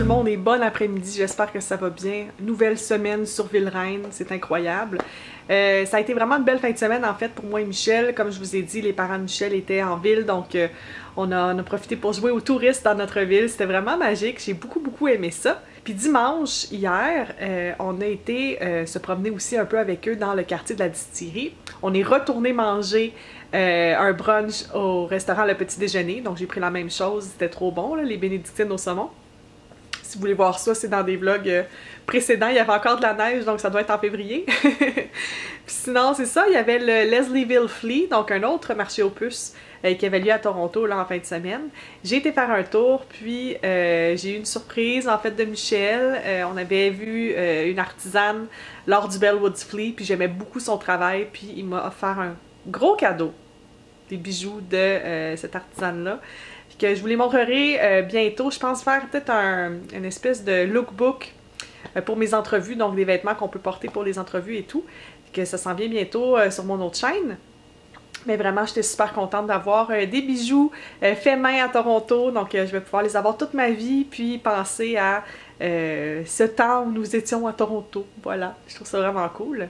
tout le monde et bon après-midi, j'espère que ça va bien. Nouvelle semaine sur Ville-Reine, c'est incroyable. Ça a été vraiment une belle fin de semaine en fait pour moi et Michel. Comme je vous ai dit, les parents de Michel étaient en ville, donc on a profité pour jouer aux touristes dans notre ville. C'était vraiment magique, j'ai beaucoup aimé ça. Puis dimanche, hier, on a été se promener aussi un peu avec eux dans le quartier de la distillerie. On est retourné manger un brunch au restaurant Le Petit Déjeuner, donc j'ai pris la même chose, c'était trop bon, là, les bénédictines au saumon. Si vous voulez voir ça, c'est dans des vlogs précédents, il y avait encore de la neige, donc ça doit être en février. Puis sinon, c'est ça, il y avait le Leslieville Flea, donc un autre marché aux puces qui avait lieu à Toronto là, en fin de semaine. J'ai été faire un tour, puis j'ai eu une surprise en fait de Michel. On avait vu une artisane lors du Bellwoods Flea, puis j'aimais beaucoup son travail, puis il m'a offert un gros cadeau, des bijoux de cette artisane-là. Que je vous les montrerai bientôt. Je pense faire peut-être une espèce de lookbook pour mes entrevues, donc des vêtements qu'on peut porter pour les entrevues et tout. Que ça s'en vient bientôt sur mon autre chaîne. Mais vraiment, j'étais super contente d'avoir des bijoux faits main à Toronto. Donc, je vais pouvoir les avoir toute ma vie, puis penser à ce temps où nous étions à Toronto. Voilà, je trouve ça vraiment cool.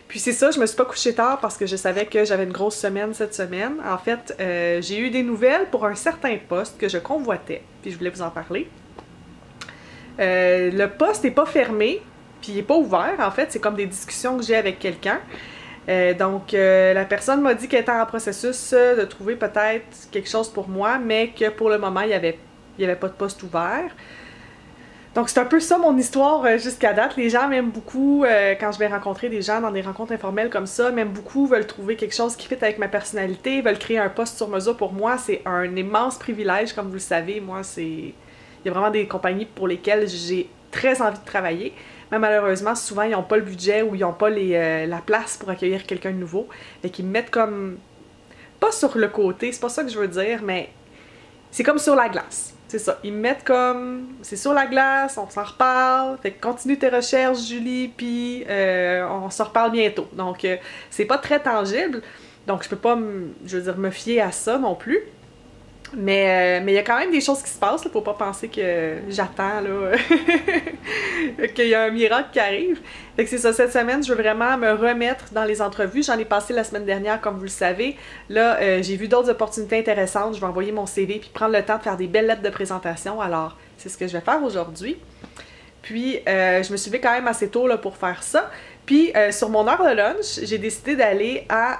Puis c'est ça, je me suis pas couchée tard parce que je savais que j'avais une grosse semaine cette semaine. En fait, j'ai eu des nouvelles pour un certain poste que je convoitais, puis je voulais vous en parler. Le poste n'est pas fermé, puis il n'est pas ouvert, en fait, c'est comme des discussions que j'ai avec quelqu'un. Donc, la personne m'a dit qu'elle était en processus de trouver peut-être quelque chose pour moi, mais que pour le moment, il y avait pas de poste ouvert. Donc c'est un peu ça mon histoire jusqu'à date. Les gens m'aiment beaucoup quand je vais rencontrer des gens dans des rencontres informelles comme ça, m'aiment beaucoup, veulent trouver quelque chose qui fit avec ma personnalité, veulent créer un poste sur mesure pour moi. C'est un immense privilège, comme vous le savez. Moi, il y a vraiment des compagnies pour lesquelles j'ai très envie de travailler. Mais malheureusement, souvent, ils n'ont pas le budget ou ils n'ont pas la place pour accueillir quelqu'un de nouveau. Fait qu'ils me mettent comme... pas sur le côté, c'est pas ça que je veux dire, mais c'est comme sur la glace. C'est ça, ils me mettent comme, c'est sur la glace, on s'en reparle, fait que continue tes recherches Julie, puis on s'en reparle bientôt. Donc c'est pas très tangible, donc je peux pas, je veux dire, me fier à ça non plus. Mais il y a quand même des choses qui se passent, là, faut pas penser que j'attends, là, qu'il y a un miracle qui arrive. Fait que c'est ça, cette semaine, je veux vraiment me remettre dans les entrevues. J'en ai passé la semaine dernière, comme vous le savez. Là, j'ai vu d'autres opportunités intéressantes. Je vais envoyer mon CV puis prendre le temps de faire des belles lettres de présentation. Alors, c'est ce que je vais faire aujourd'hui. Puis, je me suis levée quand même assez tôt là, pour faire ça. Puis, sur mon heure de lunch, j'ai décidé d'aller à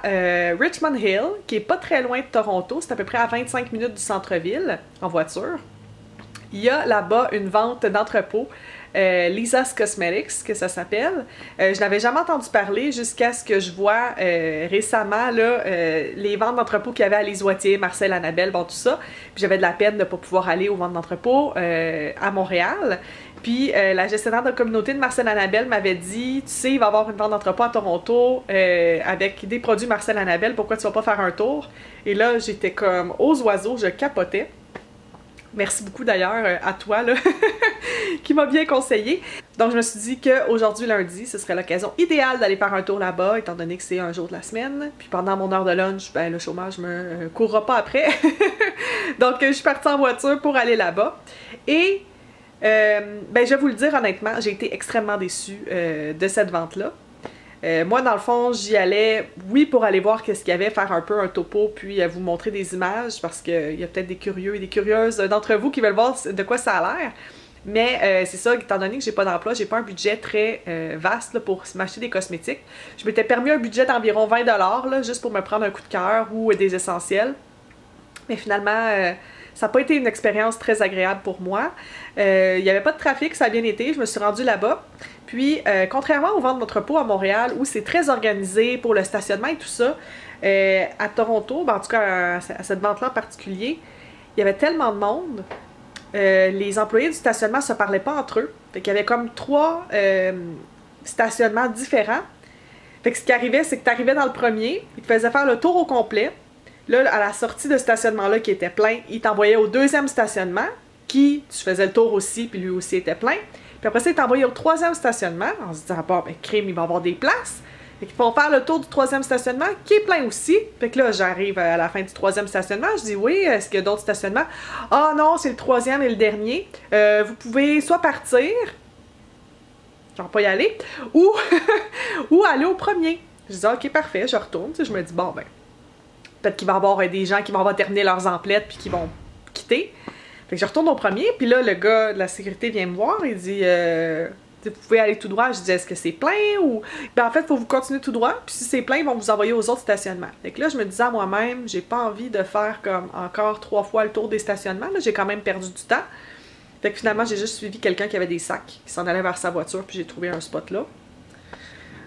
Richmond Hill, qui est pas très loin de Toronto. C'est à peu près à 25 minutes du centre-ville, en voiture. Il y a là-bas une vente d'entrepôt, Lisa's Cosmetics, que ça s'appelle. Je n'avais jamais entendu parler jusqu'à ce que je vois récemment là, les ventes d'entrepôt qu'il y avait à Les Oitiers, Marcel, Annabelle, bon tout ça. Puis j'avais de la peine de ne pas pouvoir aller aux ventes d'entrepôt à Montréal. Puis la gestionnaire de communauté de Marcel Annabelle m'avait dit, tu sais, il va y avoir une vente d'entrepôt à Toronto avec des produits Marcel Annabelle, pourquoi tu vas pas faire un tour? Et là, j'étais comme aux oiseaux, je capotais. Merci beaucoup d'ailleurs à toi là, qui m'a bien conseillé. Donc je me suis dit qu'aujourd'hui lundi, ce serait l'occasion idéale d'aller faire un tour là-bas, étant donné que c'est un jour de la semaine. Puis pendant mon heure de lunch, ben le chômage me courra pas après. Donc je suis partie en voiture pour aller là-bas. Et ben je vais vous le dire honnêtement, j'ai été extrêmement déçue de cette vente-là. Moi, dans le fond, j'y allais, oui, pour aller voir qu'est-ce qu'il y avait, faire un peu un topo, puis vous montrer des images, parce qu'il y a peut-être des curieux et des curieuses d'entre vous qui veulent voir de quoi ça a l'air. Mais c'est ça, étant donné que j'ai pas d'emploi, j'ai pas un budget très vaste là, pour m'acheter des cosmétiques. Je m'étais permis un budget d'environ 20$ là, juste pour me prendre un coup de cœur ou des essentiels. Mais finalement... ça n'a pas été une expérience très agréable pour moi. Il n'y avait pas de trafic, ça a bien été. Je me suis rendue là-bas. Puis, contrairement aux ventes d'entrepôt à Montréal, où c'est très organisé pour le stationnement et tout ça, à Toronto, ben, en tout cas à cette vente-là en particulier, il y avait tellement de monde. Les employés du stationnement ne se parlaient pas entre eux. Fait qu'il y avait comme 3 stationnements différents. Fait que ce qui arrivait, c'est que tu arrivais dans le premier, ils te faisaient faire le tour au complet. Là, à la sortie de ce stationnement-là qui était plein, il t'envoyait au deuxième stationnement, qui, tu faisais le tour aussi, puis lui aussi était plein. Puis après ça, il t'envoyait au troisième stationnement, en se disant, bon, ben, crime, il va y avoir des places. Fait qu'ils font faire le tour du 3e stationnement, qui est plein aussi. Fait que là, j'arrive à la fin du 3e stationnement, je dis oui, est-ce qu'il y a d'autres stationnements? Ah non, c'est le 3e et le dernier. Vous pouvez soit partir, genre pas y aller, ou, ou aller au premier. Je dis ok, parfait, je retourne. Je me dis bon, ben, peut-être qu'il va y avoir des gens qui vont avoir terminé leurs emplettes puis qui vont quitter. Fait que je retourne au premier, puis là, le gars de la sécurité vient me voir, il dit vous pouvez aller tout droit. Je dis est-ce que c'est plein ou. Ben en fait, il faut vous continuer tout droit, puis si c'est plein, ils vont vous envoyer aux autres stationnements. Fait que là, je me disais à moi-même, j'ai pas envie de faire comme encore 3 fois le tour des stationnements, là, j'ai quand même perdu du temps. Fait que finalement, j'ai juste suivi quelqu'un qui avait des sacs, qui s'en allait vers sa voiture, puis j'ai trouvé un spot là.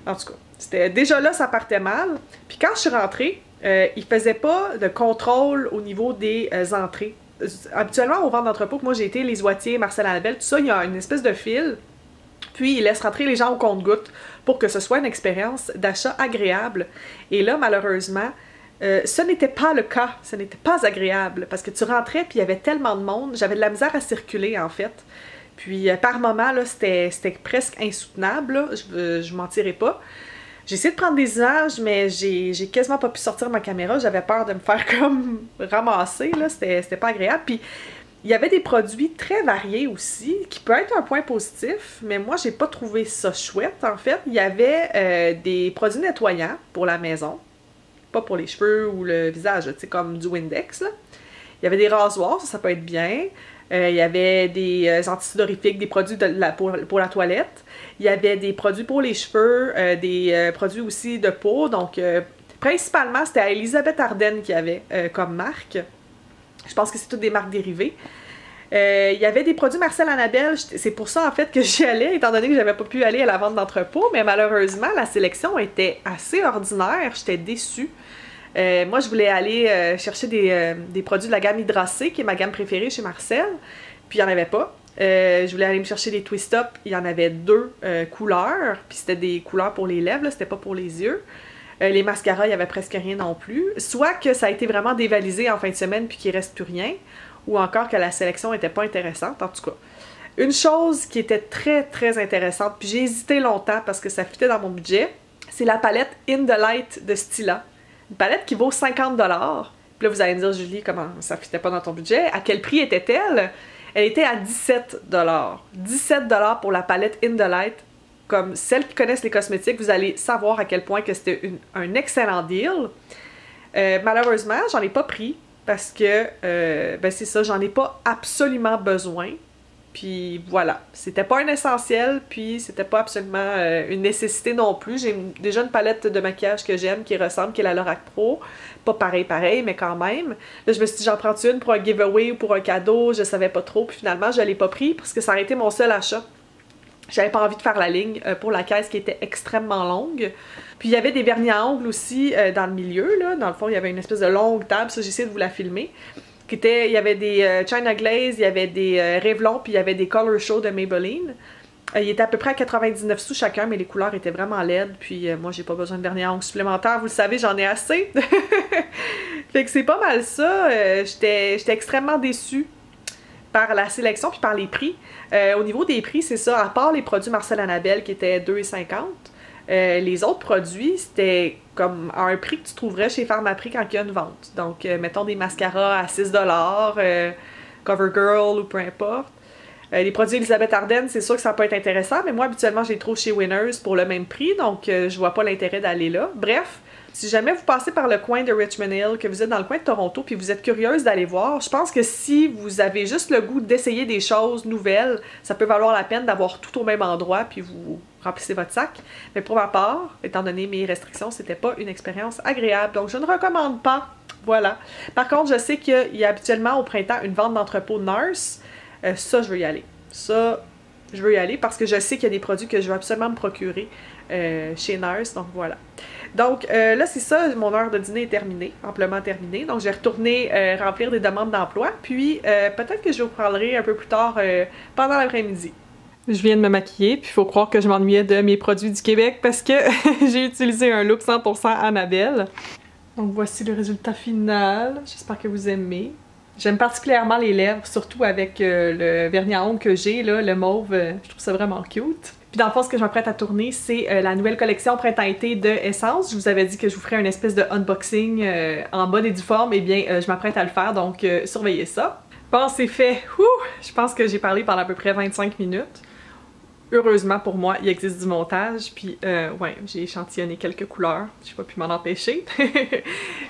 En tout cas, c'était déjà là, ça partait mal. Puis quand je suis rentrée, il faisait pas de contrôle au niveau des entrées. Habituellement, au vente d'entrepôt, que moi j'ai été, les Oitiers, Marcel Annabelle, tout ça, il y a une espèce de fil. Puis, il laisse rentrer les gens au compte-gouttes pour que ce soit une expérience d'achat agréable. Et là, malheureusement, ce n'était pas le cas. Ce n'était pas agréable parce que tu rentrais puis il y avait tellement de monde. J'avais de la misère à circuler, en fait. Puis, par moments, là, c'était presque insoutenable. Là. Je mentirais pas. J'ai essayé de prendre des images, mais j'ai quasiment pas pu sortir ma caméra. J'avais peur de me faire comme ramasser. Là. C'était pas agréable. Puis, il y avait des produits très variés aussi, qui peut être un point positif, mais moi, j'ai pas trouvé ça chouette, en fait. Il y avait des produits nettoyants pour la maison, pas pour les cheveux ou le visage, tu sais, comme du Windex, là. Il y avait des rasoirs, ça peut être bien. Il y avait des antisudorifiques, des produits pour la toilette. Il y avait des produits pour les cheveux, des produits aussi de peau. Donc, principalement, c'était à Elisabeth Ardennes qu'il y avait comme marque. Je pense que c'est toutes des marques dérivées. Il y avait des produits Marcel Annabelle. C'est pour ça, en fait, que j'y allais, étant donné que j'avais pas pu aller à la vente d'entrepôt. Mais malheureusement, la sélection était assez ordinaire. J'étais déçue. Moi, je voulais aller chercher des produits de la gamme Hydracée, qui est ma gamme préférée chez Marcel. Puis, il n'y en avait pas. Je voulais aller me chercher des Twist-Up. Il y en avait 2 couleurs. Puis, c'était des couleurs pour les lèvres, c'était pas pour les yeux. Les mascaras, il n'y avait presque rien non plus. Soit que ça a été vraiment dévalisé en fin de semaine puis qu'il ne reste plus rien, ou encore que la sélection n'était pas intéressante, en tout cas. Une chose qui était très, très intéressante, puis j'ai hésité longtemps parce que ça fitait dans mon budget, c'est la palette In The Light de Stila. Une palette qui vaut 50$. Puis là, vous allez me dire, Julie, comment ça fitait pas dans ton budget? À quel prix était-elle? Elle était à 17$. 17$ pour la palette In The Light. Comme celles qui connaissent les cosmétiques, vous allez savoir à quel point que c'était un excellent deal. Malheureusement, j'en ai pas pris parce que, ben c'est ça, j'en ai pas absolument besoin. Puis voilà, c'était pas un essentiel, puis c'était pas absolument une nécessité non plus. J'ai déjà une palette de maquillage que j'aime, qui ressemble, qui est la Lorac Pro. Pas pareil, mais quand même. Là, je me suis dit, j'en prends une pour un giveaway ou pour un cadeau, je savais pas trop, puis finalement, je l'ai pas pris parce que ça aurait été mon seul achat. J'avais pas envie de faire la ligne pour la caisse qui était extrêmement longue. Puis il y avait des vernis à ongles aussi dans le milieu, là. Dans le fond, il y avait une espèce de longue table, ça j'ai essayé de vous la filmer. Il y avait des China Glaze, il y avait des Revlon, puis il y avait des Color Show de Maybelline. Il était à peu près à 99 sous chacun, mais les couleurs étaient vraiment laides. Puis moi, j'ai pas besoin de vernis à ongles supplémentaires, vous le savez, j'en ai assez. Fait que c'est pas mal ça. J'étais extrêmement déçue par la sélection puis par les prix. Au niveau des prix, c'est ça, à part les produits Marcel Annabelle qui étaient 2,50$, les autres produits, c'était comme à un prix que tu trouverais chez Pharmaprix quand il y a une vente. Donc, mettons des mascaras à 6$, CoverGirl ou peu importe. Les produits Elisabeth Ardennes, c'est sûr que ça peut être intéressant, mais moi, habituellement, je les trouve chez Winners pour le même prix, donc je vois pas l'intérêt d'aller là. Bref, si jamais vous passez par le coin de Richmond Hill, que vous êtes dans le coin de Toronto, puis vous êtes curieuse d'aller voir, je pense que si vous avez juste le goût d'essayer des choses nouvelles, ça peut valoir la peine d'avoir tout au même endroit, puis vous remplissez votre sac. Mais pour ma part, étant donné mes restrictions, c'était pas une expérience agréable, donc je ne recommande pas. Voilà. Par contre, je sais qu'il y a habituellement au printemps une vente d'entrepôt Nurse. Ça, je veux y aller. Ça, je veux y aller parce que je sais qu'il y a des produits que je veux absolument me procurer chez Nurse, donc voilà. Donc là, c'est ça, mon heure de dîner est terminée, amplement terminée. Donc, je vais retourner remplir des demandes d'emploi. Puis, peut-être que je vous parlerai un peu plus tard pendant l'après-midi. Je viens de me maquiller, puis il faut croire que je m'ennuyais de mes produits du Québec parce que j'ai utilisé un look 100% Annabelle. Donc, voici le résultat final. J'espère que vous aimez. J'aime particulièrement les lèvres, surtout avec le vernis à ongles que j'ai, là, le mauve, je trouve ça vraiment cute. Puis dans le fond, ce que je m'apprête à tourner, c'est la nouvelle collection printemps-été de Essence. Je vous avais dit que je vous ferais une espèce de unboxing en bonne et due forme. Eh bien, je m'apprête à le faire, donc surveillez ça. Bon, c'est fait. Ouh! Je pense que j'ai parlé pendant à peu près 25 minutes. Heureusement pour moi, il existe du montage, puis ouais, j'ai échantillonné quelques couleurs, j'ai pas pu m'en empêcher.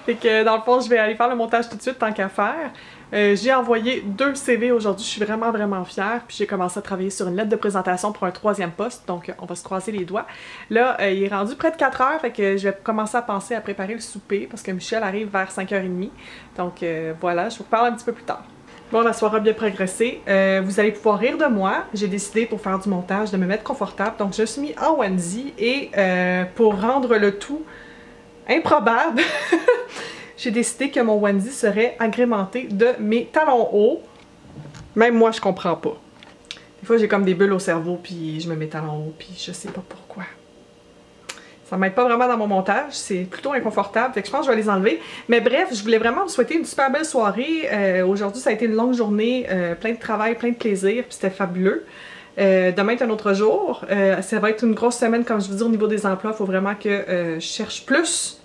Fait que dans le fond, je vais aller faire le montage tout de suite tant qu'à faire. J'ai envoyé 2 CV aujourd'hui, je suis vraiment fière, puis j'ai commencé à travailler sur une lettre de présentation pour un 3e poste, donc on va se croiser les doigts. Là, il est rendu près de 4 heures, fait que je vais commencer à penser à préparer le souper, parce que Michel arrive vers 5h30, donc voilà, je vous reparle un petit peu plus tard. Bon, la soirée a bien progressé. Vous allez pouvoir rire de moi. J'ai décidé pour faire du montage de me mettre confortable. Donc je me suis mis en onesie et pour rendre le tout improbable, j'ai décidé que mon onesie serait agrémenté de mes talons hauts. Même moi, je comprends pas. Des fois, j'ai comme des bulles au cerveau puis je me mets talons hauts puis je sais pas pourquoi. Ça m'aide pas vraiment dans mon montage, c'est plutôt inconfortable, fait que je pense que je vais les enlever. Mais bref, je voulais vraiment vous souhaiter une super belle soirée. Aujourd'hui, ça a été une longue journée, plein de travail, plein de plaisir, puis c'était fabuleux. Demain est un autre jour. Ça va être une grosse semaine, comme je vous dis, au niveau des emplois. Il faut vraiment que je cherche plus.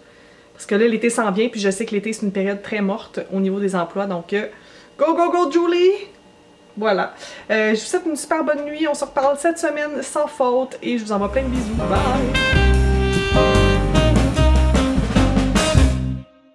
Parce que là, l'été s'en vient, puis je sais que l'été, c'est une période très morte au niveau des emplois. Donc, go Julie! Voilà. Je vous souhaite une super bonne nuit. On se reparle cette semaine sans faute. Et je vous envoie plein de bisous. Bye!